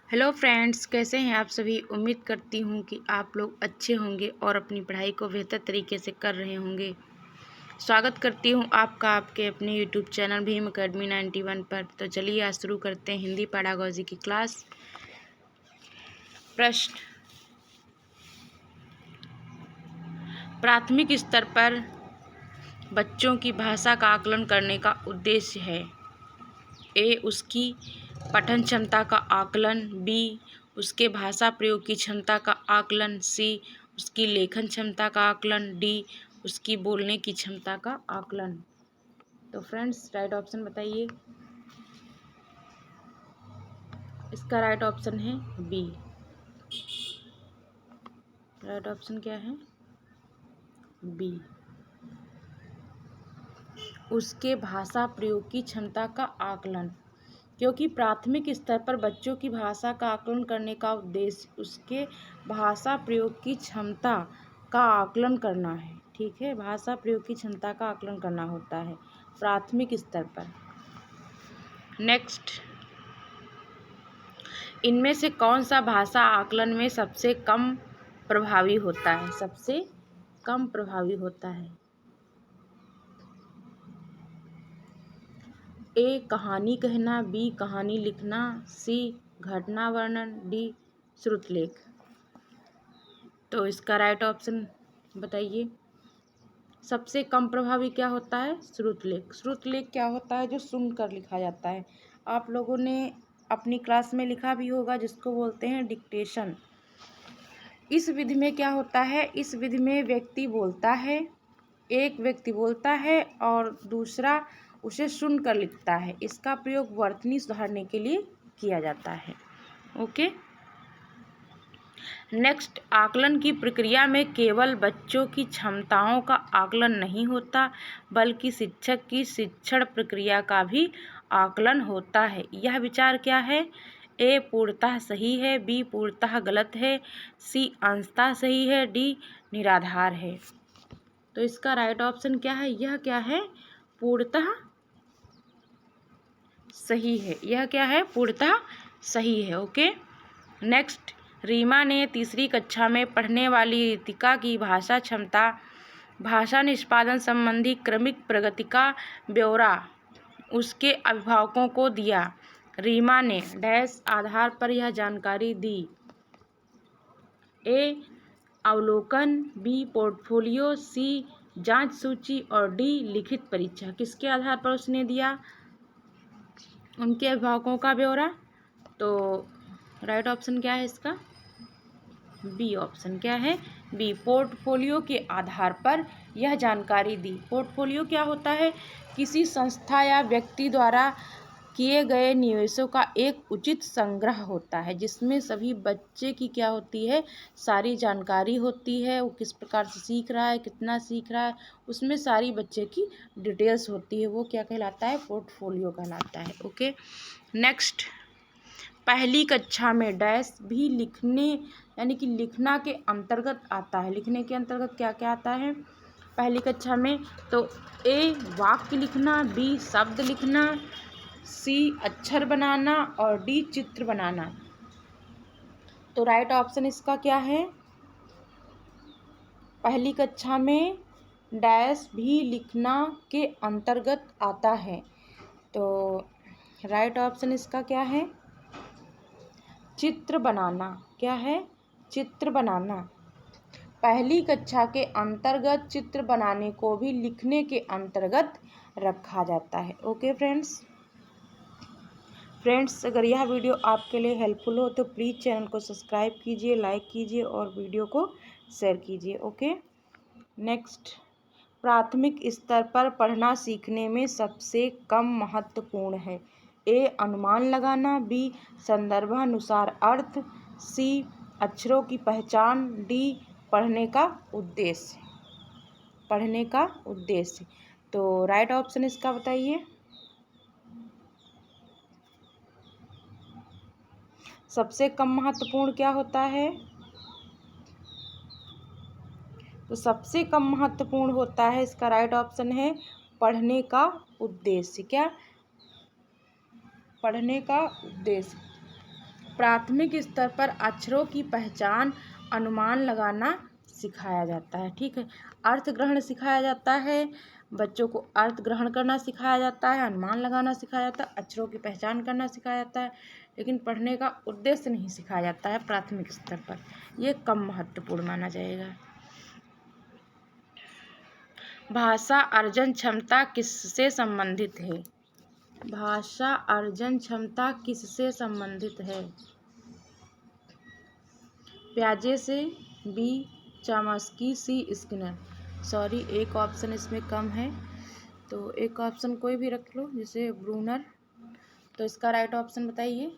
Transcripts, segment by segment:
Hello friends, कैसे हैं आप सभी। उम्मीद करती हूँ कि आप लोग अच्छे होंगे और अपनी पढ़ाई को बेहतर तरीके से कर रहे होंगे। स्वागत करती हूँ आपका आपके अपने यूट्यूब चैनल भीम अकेडमी 91 पर। तो चलिए आज शुरू करते हैं हिंदी पैडागॉजी की क्लास। प्रश्न, प्राथमिक स्तर पर बच्चों की भाषा का आकलन करने का उद्देश्य है। ए, उसकी पठन क्षमता का आकलन। बी, उसके भाषा प्रयोग की क्षमता का आकलन। सी, उसकी लेखन क्षमता का आकलन। डी, उसकी बोलने की क्षमता का आकलन। तो फ्रेंड्स, राइट ऑप्शन बताइए। इसका राइट ऑप्शन है बी। राइट ऑप्शन क्या है? बी, उसके भाषा प्रयोग की क्षमता का आकलन। क्योंकि प्राथमिक स्तर पर बच्चों की भाषा का आकलन करने का उद्देश्य उसके भाषा प्रयोग की क्षमता का आकलन करना है। ठीक है, भाषा प्रयोग की क्षमता का आकलन करना होता है प्राथमिक स्तर पर। नेक्स्ट, इनमें से कौन सा भाषा आकलन में सबसे कम प्रभावी होता है? सबसे कम प्रभावी होता है। ए, कहानी कहना। बी, कहानी लिखना। सी, घटना वर्णन। डी, श्रुतलेख। तो इसका राइट ऑप्शन बताइए। सबसे कम प्रभावी क्या होता है? श्रुतलेख। श्रुतलेख क्या होता है? जो सुनकर लिखा जाता है। आप लोगों ने अपनी क्लास में लिखा भी होगा, जिसको बोलते हैं डिक्टेशन। इस विधि में क्या होता है? इस विधि में व्यक्ति बोलता है, एक व्यक्ति बोलता है और दूसरा उसे सुनकर लिखता है। इसका प्रयोग वर्तनी सुधारने के लिए किया जाता है। ओके। नेक्स्ट, आकलन की प्रक्रिया में केवल बच्चों की क्षमताओं का आकलन नहीं होता, बल्कि शिक्षक की शिक्षण प्रक्रिया का भी आकलन होता है। यह विचार क्या है? ए, पूर्णतः सही है। बी, पूर्णतः गलत है। सी, अंशतः सही है। डी, निराधार है। तो इसका राइट ऑप्शन क्या है? यह क्या है? पूर्णतः सही है। यह क्या है? पूर्णतः सही है। ओके। नेक्स्ट, रीमा ने तीसरी कक्षा में पढ़ने वाली रितिका की भाषा क्षमता, भाषा निष्पादन संबंधी क्रमिक प्रगति का ब्यौरा उसके अभिभावकों को दिया। रीमा ने डैश आधार पर यह जानकारी दी। ए, अवलोकन। B, portfolio. सी, जांच सूची। और डी, लिखित परीक्षा। किसके आधार पर उसने दिया? उनके अभिभावकों का ब्यौरा। तो राइट ऑप्शन क्या है इसका? बी ऑप्शन क्या है? बी, पोर्टफोलियो के आधार पर यह जानकारी दी। पोर्टफोलियो क्या होता है? किसी संस्था या व्यक्ति द्वारा किए गए निवेशों का एक उचित संग्रह होता है, जिसमें सभी बच्चे की क्या होती है? सारी जानकारी होती है। वो किस प्रकार से सीख रहा है, कितना सीख रहा है, उसमें सारी बच्चे की डिटेल्स होती है। वो क्या कहलाता है? पोर्टफोलियो कहलाता है। ओके। नेक्स्ट, पहली कक्षा में डैश भी लिखने यानी कि लिखना के अंतर्गत आता है। लिखने के अंतर्गत क्या क्या आता है पहली कक्षा में? तो ए, वाक्य लिखना। बी, शब्द लिखना। सी, अक्षर बनाना। और डी, चित्र बनाना। तो राइट ऑप्शन इसका क्या है? पहली कक्षा में डैश भी लिखना के अंतर्गत आता है। तो राइट ऑप्शन इसका क्या है? चित्र बनाना। क्या है? चित्र बनाना। पहली कक्षा के अंतर्गत चित्र बनाने को भी लिखने के अंतर्गत रखा जाता है। ओके फ्रेंड्स, अगर यह वीडियो आपके लिए हेल्पफुल हो तो प्लीज़ चैनल को सब्सक्राइब कीजिए, लाइक कीजिए और वीडियो को शेयर कीजिए। ओके। नेक्स्ट, प्राथमिक स्तर पर पढ़ना सीखने में सबसे कम महत्वपूर्ण है। ए, अनुमान लगाना। बी, संदर्भानुसार अर्थ। सी, अक्षरों की पहचान। डी, पढ़ने का उद्देश्य। पढ़ने का उद्देश्य। तो राइट ऑप्शन इसका बताइए। सबसे कम महत्वपूर्ण क्या होता है? तो सबसे कम महत्वपूर्ण होता है, इसका राइट ऑप्शन है पढ़ने का उद्देश्य। क्या? पढ़ने का उद्देश्य। प्राथमिक स्तर पर अक्षरों की पहचान, अनुमान लगाना सिखाया जाता है। ठीक है, अर्थ ग्रहण सिखाया जाता है, बच्चों को अर्थ ग्रहण करना सिखाया जाता है, अनुमान लगाना सिखाया जाता है, अक्षरों की पहचान करना सिखाया जाता है, लेकिन पढ़ने का उद्देश्य नहीं सिखाया जाता है प्राथमिक स्तर पर। ये कम महत्वपूर्ण माना जाएगा। भाषा अर्जन क्षमता किससे संबंधित है? भाषा अर्जन क्षमता किससे संबंधित है? प्याजे से, बी चामस्की, सी स्किनर। सॉरी, एक ऑप्शन इसमें कम है, तो एक ऑप्शन कोई भी रख लो, जैसे ब्रूनर। तो इसका राइट ऑप्शन बताइए।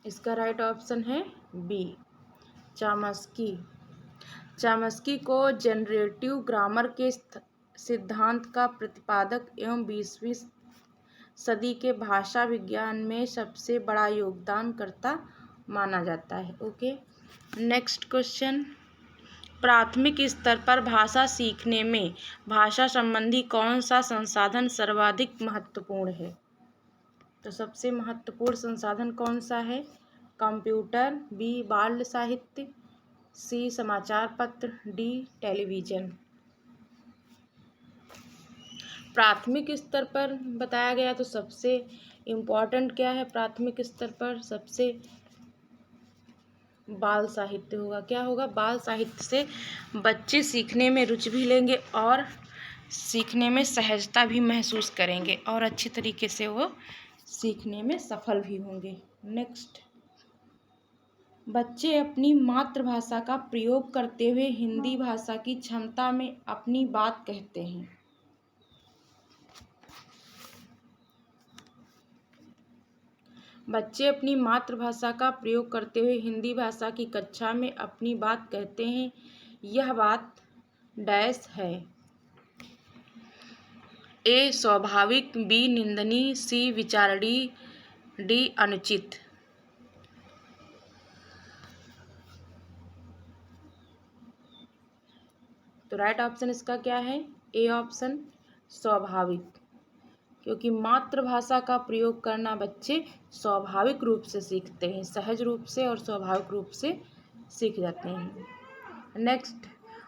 इसका राइट ऑप्शन है बी चामस्की। चामस्की को जनरेटिव ग्रामर के सिद्धांत का प्रतिपादक एवं 20वीं सदी के भाषा विज्ञान में सबसे बड़ा योगदानकर्ता माना जाता है। Okay, next question. प्राथमिक स्तर पर भाषा सीखने में भाषा संबंधी कौन सा संसाधन सर्वाधिक महत्वपूर्ण है? तो सबसे महत्वपूर्ण संसाधन कौन सा है? कंप्यूटर, बी बाल साहित्य, सी समाचार पत्र, डी टेलीविज़न। प्राथमिक स्तर पर बताया गया तो सबसे इम्पोर्टेंट क्या है प्राथमिक स्तर पर? सबसे बाल साहित्य होगा। क्या होगा? बाल साहित्य से बच्चे सीखने में रुचि भी लेंगे और सीखने में सहजता भी महसूस करेंगे और अच्छी तरीके से वो सीखने में सफल भी होंगे। नेक्स्ट, बच्चे अपनी मातृभाषा का प्रयोग करते हुए हिंदी भाषा की क्षमता में अपनी बात कहते हैं। बच्चे अपनी मातृभाषा का प्रयोग करते हुए हिंदी भाषा की कक्षा में अपनी बात कहते हैं। यह बात डैश है। ए स्वाभाविक, बी निंदनीय, सी विचारणीय, डी अनुचित। तो राइट ऑप्शन इसका क्या है? ए ऑप्शन स्वाभाविक, क्योंकि मातृभाषा का प्रयोग करना बच्चे स्वाभाविक रूप से सीखते हैं, सहज रूप से और स्वाभाविक रूप से सीख जाते हैं। नेक्स्ट,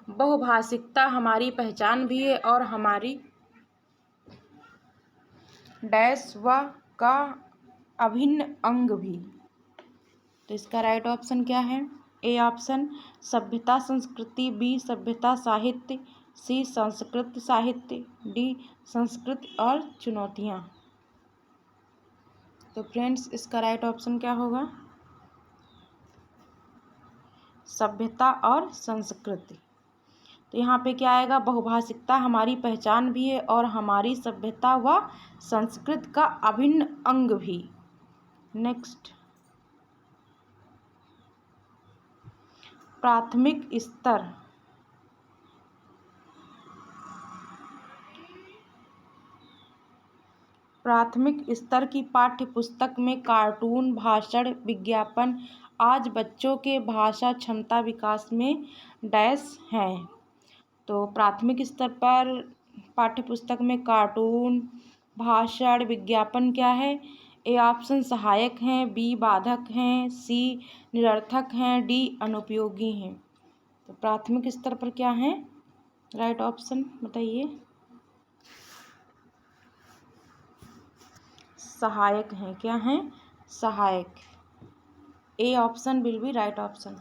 बहुभाषिकता हमारी पहचान भी है और हमारी डैश व का अभिन्न अंग भी। तो इसका राइट ऑप्शन क्या है? ए ऑप्शन सभ्यता संस्कृति, बी सभ्यता साहित्य, सी संस्कृत साहित्य, डी संस्कृत और चुनौतियाँ। तो फ्रेंड्स, इसका राइट ऑप्शन क्या होगा? सभ्यता और संस्कृति। तो यहाँ पे क्या आएगा? बहुभाषिकता हमारी पहचान भी है और हमारी सभ्यता व संस्कृत का अभिन्न अंग भी। नेक्स्ट, प्राथमिक स्तर की पाठ्य पुस्तक में कार्टून, भाषण, विज्ञापन आज बच्चों के भाषा क्षमता विकास में डैश हैं। तो प्राथमिक स्तर पर पाठ्य पुस्तक में कार्टून, भाषण, विज्ञापन क्या है? ए ऑप्शन सहायक हैं, बी बाधक हैं, सी निरर्थक हैं, डी अनुपयोगी हैं। तो प्राथमिक स्तर पर क्या है? राइट ऑप्शन बताइए। सहायक हैं। क्या हैं? सहायक। A option will be right option.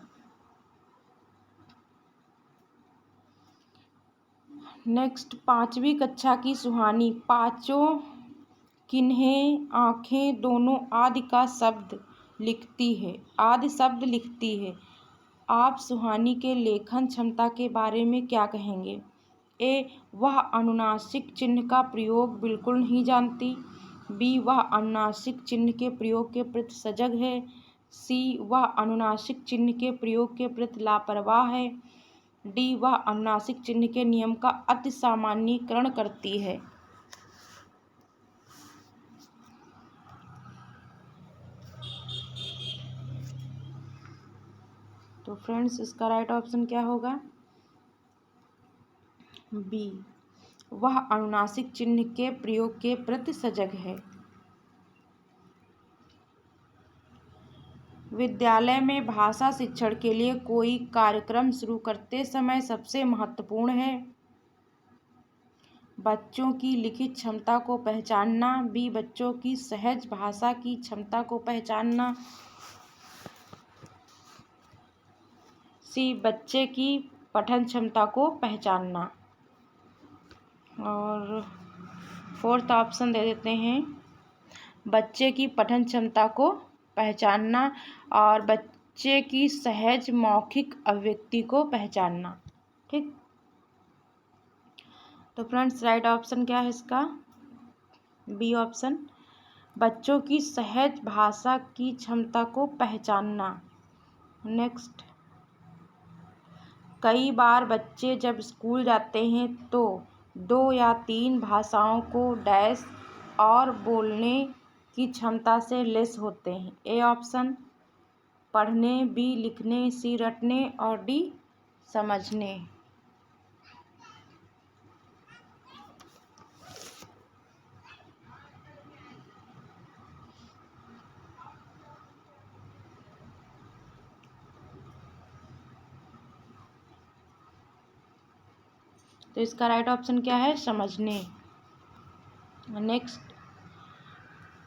Next, 5वीं कक्षा की सुहानी पाँचों किन्हें आँखें दोनों आदि का शब्द लिखती है, आदि शब्द लिखती है। आप सुहानी के लेखन क्षमता के बारे में क्या कहेंगे? ए वह अनुनासिक चिन्ह का प्रयोग बिल्कुल नहीं जानती, बी वह अनुनासिक चिन्ह के प्रयोग के प्रति सजग है, सी वह अनुनासिक चिन्ह के प्रयोग के प्रति लापरवाह है, डी वह अनुनासिक चिन्ह के नियम का अति सामान्यीकरण करती है। तो फ्रेंड्स, इसका राइट ऑप्शन क्या होगा? बी, वह अनुनासिक चिन्ह के प्रयोग के प्रति सजग है। विद्यालय में भाषा शिक्षण के लिए कोई कार्यक्रम शुरू करते समय सबसे महत्वपूर्ण है। बच्चों की लिखित क्षमता को पहचानना। बी, बच्चों की सहज भाषा की क्षमता को पहचानना। सी, बच्चे की पठन क्षमता को पहचानना। और फोर्थ ऑप्शन दे देते हैं, बच्चे की पठन क्षमता को पहचानना और बच्चे की सहज मौखिक अभिव्यक्ति को पहचानना। ठीक, तो फ्रेंड्स राइट ऑप्शन क्या है इसका? बी ऑप्शन, बच्चों की सहज भाषा की क्षमता को पहचानना। नेक्स्ट, कई बार बच्चे जब स्कूल जाते हैं तो 2 या 3 भाषाओं को डैश और बोलने की क्षमता से लैस होते हैं। ए ऑप्शन, पढ़ने, बी लिखने, सी रटने और डी समझने। तो इसका राइट ऑप्शन क्या है? समझने। नेक्स्ट,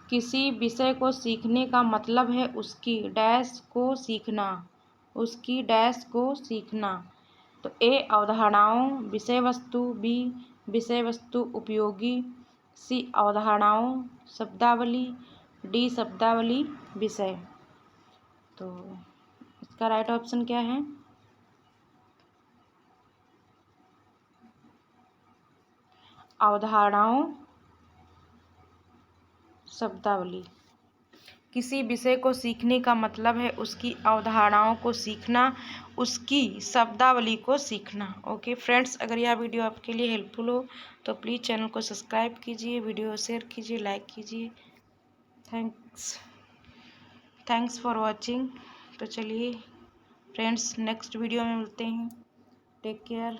किसी विषय को सीखने का मतलब है उसकी डैश को सीखना, उसकी डैश को सीखना। तो ए अवधारणाओं विषय वस्तु, बी विषय वस्तु उपयोगी, सी अवधारणाओं शब्दावली, डी शब्दावली विषय। तो इसका राइट ऑप्शन क्या है? अवधारणाओं शब्दावली। किसी विषय को सीखने का मतलब है उसकी अवधारणाओं को सीखना, उसकी शब्दावली को सीखना। ओके फ्रेंड्स, अगर यह वीडियो आपके लिए हेल्पफुल हो तो प्लीज़ चैनल को सब्सक्राइब कीजिए, वीडियो शेयर कीजिए, लाइक कीजिए। Thanks for watching. तो चलिए फ्रेंड्स, नेक्स्ट वीडियो में मिलते हैं। Take care.